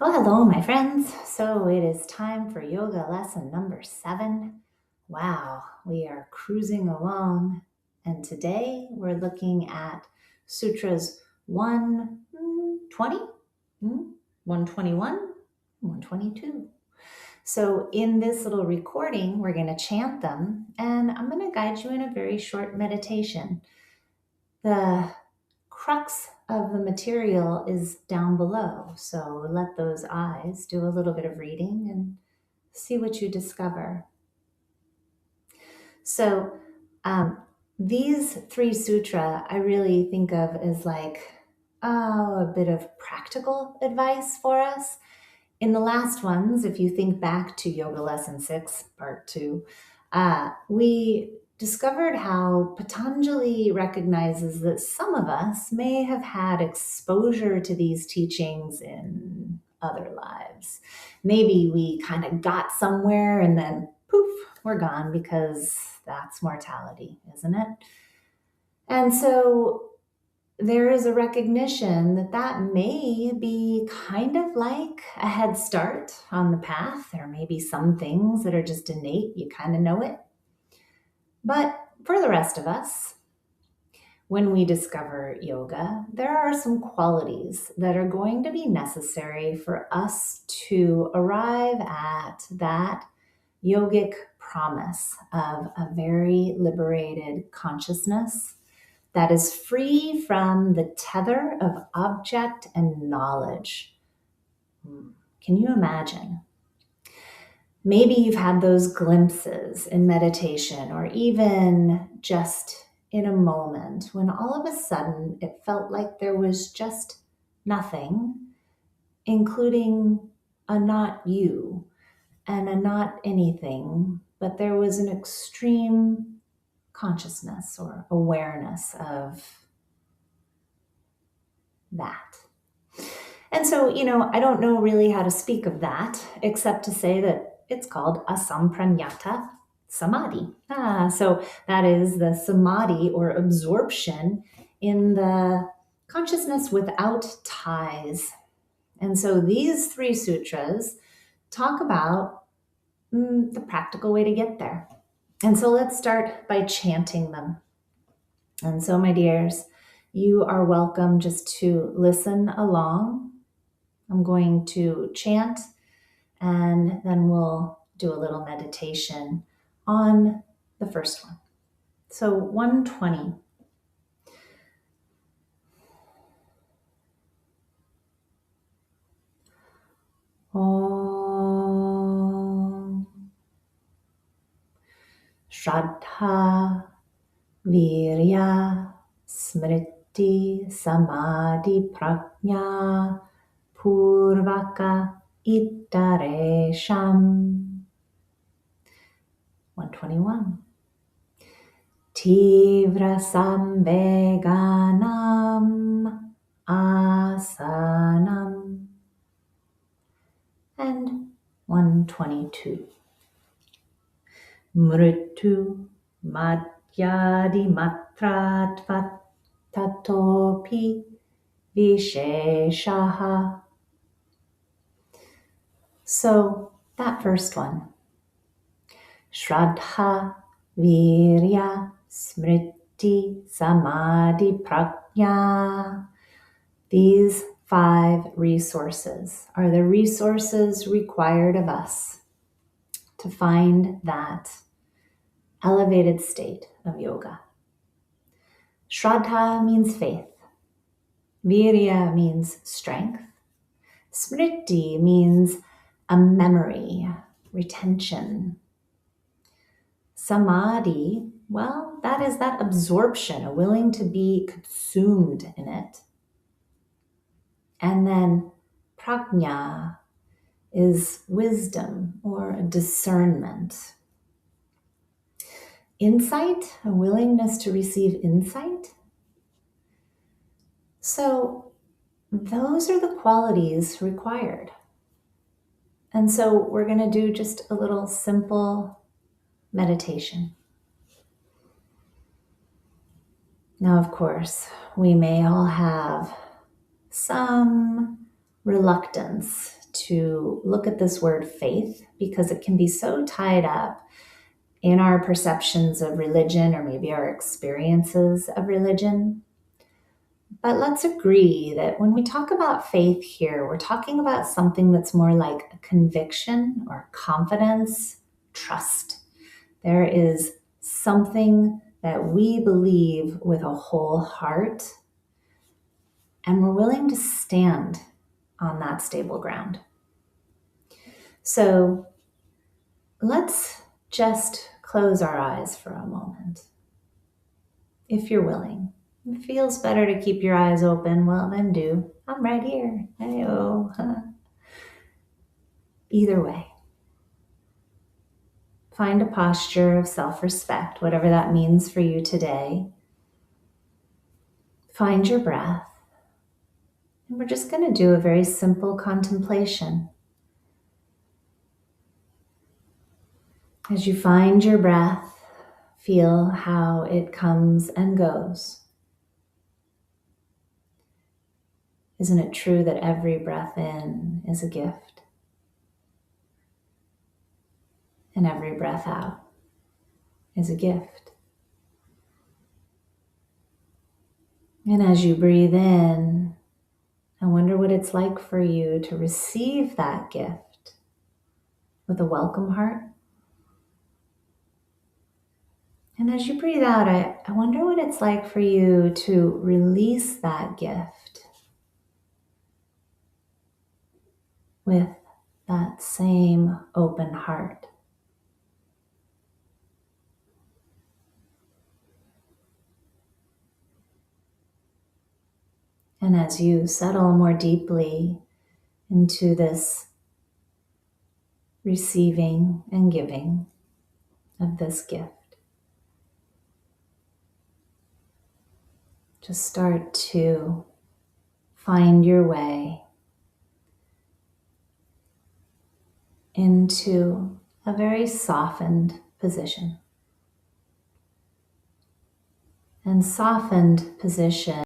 Oh, hello, my friends. So it is time for yoga lesson number 7. Wow, we are cruising along. And today we're looking at sutras 120, 121, 122. So in this little recording, we're going to chant them, and I'm going to guide you in a very short meditation. The crux of the material is down below. So let those eyes do a little bit of reading and see what you discover. So these 3 sutra I really think of as a bit of practical advice for us. In the last ones, if you think back to Yoga Lesson 6, Part 2, we discovered how Patanjali recognizes that some of us may have had exposure to these teachings in other lives. Maybe we kind of got somewhere and then poof, we're gone, because that's mortality, isn't it? And so there is a recognition that that may be kind of like a head start on the path. There may be some things that are just innate, you kind of know it. But for the rest of us, when we discover yoga, there are some qualities that are going to be necessary for us to arrive at that yogic promise of a very liberated consciousness that is free from the tether of object and knowledge. Can you imagine? Maybe you've had those glimpses in meditation or even just in a moment when all of a sudden it felt like there was just nothing, including a not you and a not anything, but there was an extreme consciousness or awareness of that. And so, I don't know really how to speak of that, except to say that it's called asampranyata samadhi. So that is the samadhi or absorption in the consciousness without ties. And so these 3 sutras talk about the practical way to get there. And so let's start by chanting them. And so, my dears, you are welcome just to listen along. I'm going to chant, and then we'll do a little meditation on the first one. So 120. Om Shraddha Virya Smriti Samadhi Prajna Purvaka Ittaresham. 121. Tivra Samveganam Asanam. And 122. Mritu Madhyadi Matratvat Tatopi Visheshaha. So that first one, Shraddha, Virya, Smriti, Samadhi, Prajna. These 5 resources are the resources required of us to find that elevated state of yoga. Shraddha means faith. Virya means strength. Smriti means a memory, retention. Samadhi, well, that is that absorption, a willing to be consumed in it. And then prajna is wisdom or discernment. Insight, a willingness to receive insight. So those are the qualities required. And so we're going to do just a little simple meditation. Now, of course, we may all have some reluctance to look at this word faith because it can be so tied up in our perceptions of religion or maybe our experiences of religion. But let's agree that when we talk about faith here, we're talking about something that's more like a conviction or confidence, trust. There is something that we believe with a whole heart, and we're willing to stand on that stable ground. So let's just close our eyes for a moment, if you're willing. If it feels better to keep your eyes open, well, then do. I'm right here. Hey-oh. Either way, find a posture of self-respect, whatever that means for you today. Find your breath. And we're just going to do a very simple contemplation. As you find your breath, feel how it comes and goes. Isn't it true that every breath in is a gift? And every breath out is a gift. And as you breathe in, I wonder what it's like for you to receive that gift with a welcome heart. And as you breathe out, I wonder what it's like for you to release that gift with that same open heart. And as you settle more deeply into this receiving and giving of this gift, just start to find your way into a very softened position. And softened position